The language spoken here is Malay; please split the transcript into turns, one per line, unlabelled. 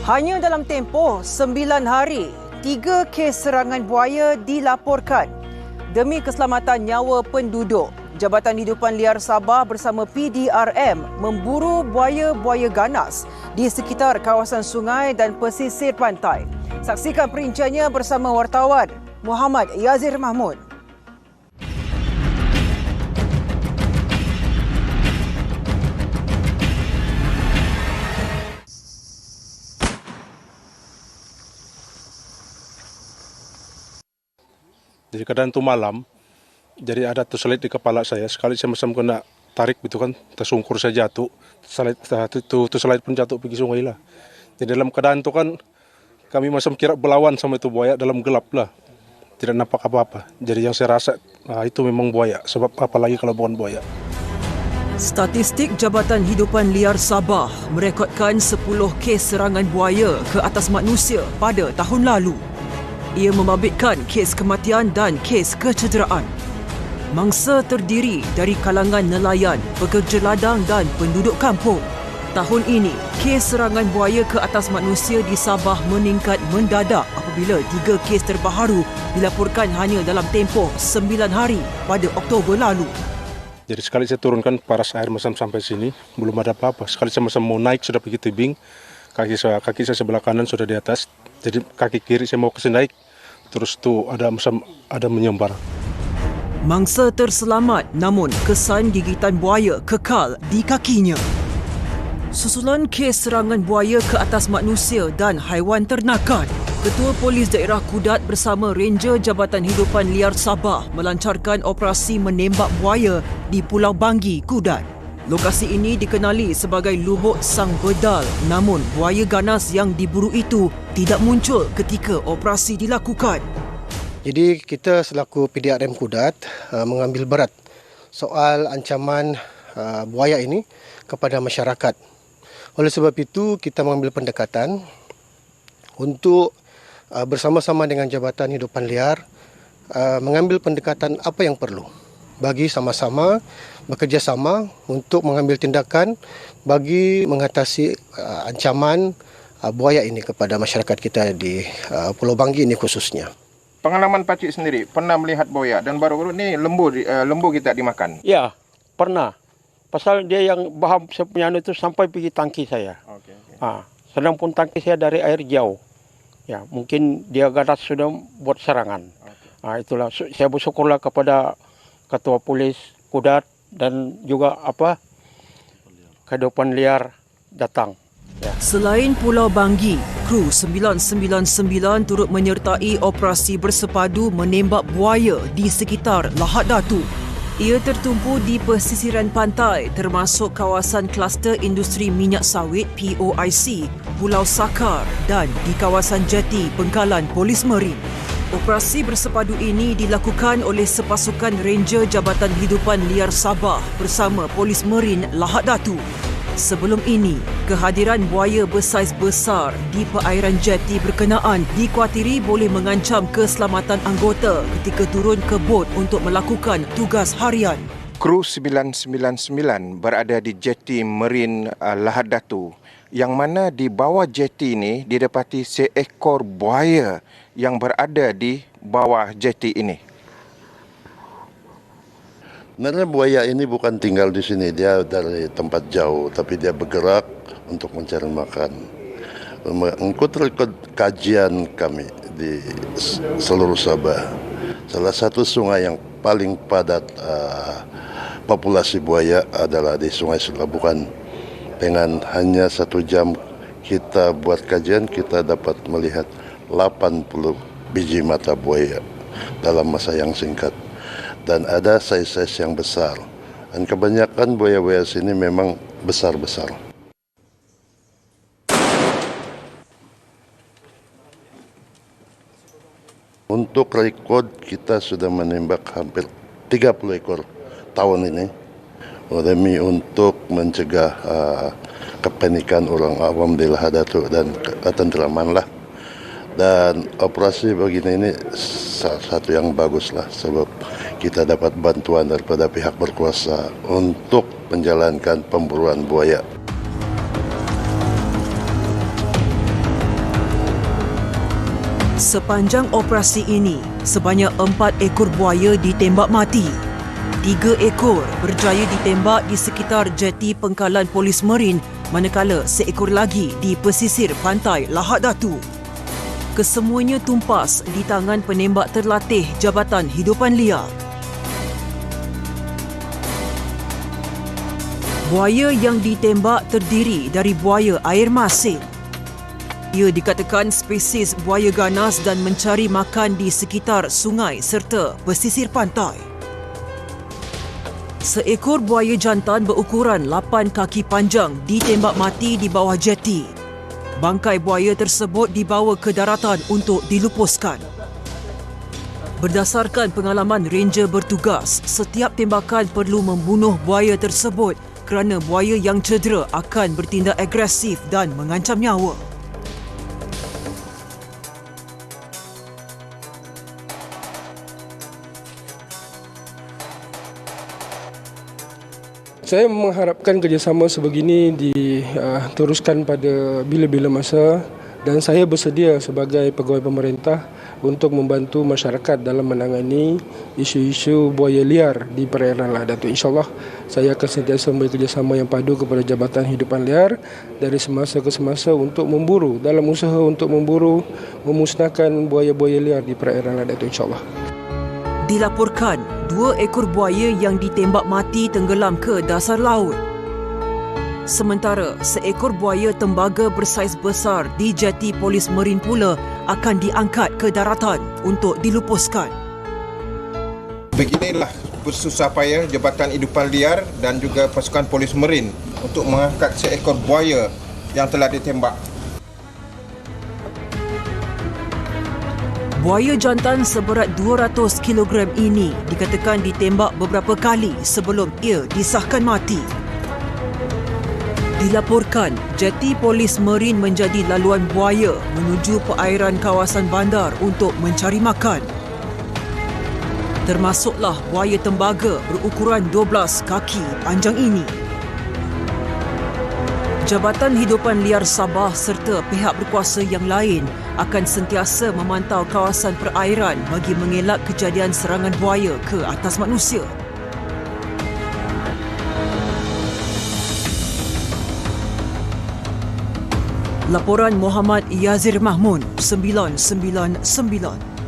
Hanya dalam tempoh 9 hari, 3 kes serangan buaya dilaporkan. Demi keselamatan nyawa penduduk, Jabatan Hidupan Liar Sabah bersama PDRM memburu buaya-buaya ganas di sekitar kawasan sungai dan pesisir pantai. Saksikan perinciannya bersama wartawan Muhammad Yazir Mahmud.
Jadi kadang tu malam, jadi ada terselit di kepala saya. Sekali saya macam kena tarik gitu kan, tersungkur saya jatuh. Terselit pun jatuh pergi sungai lah. Jadi dalam keadaan tu kan, kami macam kira berlawan sama itu buaya dalam gelap lah. Tidak nampak apa-apa. Jadi yang saya rasa, itu memang buaya. Sebab apalagi kalau bukan buaya.
Statistik Jabatan Hidupan Liar Sabah merekodkan 10 kes serangan buaya ke atas manusia pada tahun lalu. Ia membabitkan kes kematian dan kes kecederaan. Mangsa terdiri dari kalangan nelayan, pekerja ladang dan penduduk kampung. Tahun ini, kes serangan buaya ke atas manusia di Sabah meningkat mendadak apabila 3 kes terbaru dilaporkan hanya dalam tempoh 9 hari pada Oktober lalu.
Jadi sekali saya turunkan paras air macam sampai sini, belum ada apa-apa. Sekali saya macam mau naik sudah pergi tebing, kaki saya sebelah kanan sudah di atas. Jadi kaki kiri saya mau kesini naik, terus tu ada menyambar.
Mangsa terselamat namun kesan gigitan buaya kekal di kakinya. Susulan kes serangan buaya ke atas manusia dan haiwan ternakan, Ketua Polis Daerah Kudat bersama Ranger Jabatan Hidupan Liar Sabah melancarkan operasi menembak buaya di Pulau Banggi, Kudat. Lokasi ini dikenali sebagai Lubuk Sang Bedal, namun buaya ganas yang diburu itu tidak muncul ketika operasi dilakukan.
Jadi kita selaku PDRM Kudat mengambil berat soal ancaman buaya ini kepada masyarakat. Oleh sebab itu kita mengambil pendekatan untuk bersama-sama dengan Jabatan Hidupan Liar mengambil pendekatan apa yang perlu bagi sama-sama bekerjasama untuk mengambil tindakan bagi mengatasi ancaman buaya ini kepada masyarakat kita di Pulau Banggi ini khususnya.
Pengalaman Pakcik sendiri, pernah melihat buaya dan baru-baru ni lembu kita dimakan?
Ya, pernah. Pasal dia yang baham saya punya itu sampai pergi tangki saya. Okay. Sedang pun tangki saya dari air jauh. Ya, mungkin dia ganas sudah buat serangan. Okay. Itulah saya bersyukurlah kepada Ketua Polis Kudat dan juga Kehidupan Liar datang. Ya.
Selain Pulau Banggi, kru 999 turut menyertai operasi bersepadu menembak buaya di sekitar Lahad Datu. Ia tertumpu di pesisiran pantai termasuk kawasan kluster industri minyak sawit POIC, Pulau Sakar dan di kawasan jeti Bengkalan Polis Merin. Operasi bersepadu ini dilakukan oleh sepasukan Ranger Jabatan Hidupan Liar Sabah bersama Polis Merin Lahad Datu. Sebelum ini, kehadiran buaya bersaiz besar di perairan jeti berkenaan dikuatiri boleh mengancam keselamatan anggota ketika turun ke bot untuk melakukan tugas harian.
Kru 999 berada di jeti Merin Lahad Datu, yang mana di bawah jeti ini didapati seekor buaya yang berada di bawah jeti ini.
Sebenarnya buaya ini bukan tinggal di sini, dia dari tempat jauh, tapi dia bergerak untuk mencari makan. Mengikut kajian kami di seluruh Sabah, salah satu sungai yang paling padat populasi buaya adalah di Sungai Selabukan. Dengan hanya 1 jam kita buat kajian, kita dapat melihat 80 biji mata buaya dalam masa yang singkat. Dan ada saiz-saiz yang besar. Dan kebanyakan buaya-buaya sini memang besar-besar. Untuk rekod kita sudah menembak hampir 30 ekor tahun ini. Demi untuk mencegah kepanikan orang awam di Lahad Datu dan ketentraman lah. Dan operasi begini ini salah satu yang bagus lah, sebab kita dapat bantuan daripada pihak berkuasa untuk menjalankan pemburuan buaya.
Sepanjang operasi ini, sebanyak 4 ekor buaya ditembak mati. 3 ekor berjaya ditembak di sekitar jeti pengkalan Polis Marin, manakala seekor lagi di pesisir pantai Lahad Datu. Kesemuanya tumpas di tangan penembak terlatih Jabatan Hidupan Liar. Buaya yang ditembak terdiri dari buaya air masin. Ia dikatakan spesies buaya ganas dan mencari makan di sekitar sungai serta pesisir pantai. Seekor buaya jantan berukuran 8 kaki panjang ditembak mati di bawah jeti. Bangkai buaya tersebut dibawa ke daratan untuk dilupuskan. Berdasarkan pengalaman ranger bertugas, setiap tembakan perlu membunuh buaya tersebut kerana buaya yang cedera akan bertindak agresif dan mengancam nyawa.
Saya mengharapkan kerjasama sebegini diteruskan pada bila-bila masa dan saya bersedia sebagai pegawai pemerintah untuk membantu masyarakat dalam menangani isu-isu buaya liar di perairan Lahad Datu. InsyaAllah saya akan sentiasa memberi kerjasama yang padu kepada Jabatan Hidupan Liar dari semasa ke semasa untuk memburu, dalam usaha untuk memburu, memusnahkan buaya-buaya liar di perairan Lahad Datu, insyaAllah.
Dilaporkan 2 ekor buaya yang ditembak mati tenggelam ke dasar laut. Sementara seekor buaya tembaga bersaiz besar di jeti Polis Marin pula akan diangkat ke daratan untuk dilupuskan.
Beginilah bersusah payah Jabatan Hidupan Liar dan juga pasukan Polis Marin untuk mengangkat seekor buaya yang telah ditembak.
Buaya jantan seberat 200 kg ini dikatakan ditembak beberapa kali sebelum ia disahkan mati. Dilaporkan, jeti Polis Marin menjadi laluan buaya menuju perairan kawasan bandar untuk mencari makan. Termasuklah buaya tembaga berukuran 12 kaki panjang ini. Jabatan Hidupan Liar Sabah serta pihak berkuasa yang lain akan sentiasa memantau kawasan perairan bagi mengelak kejadian serangan buaya ke atas manusia. Laporan Muhammad Yazir Mahmud, 999.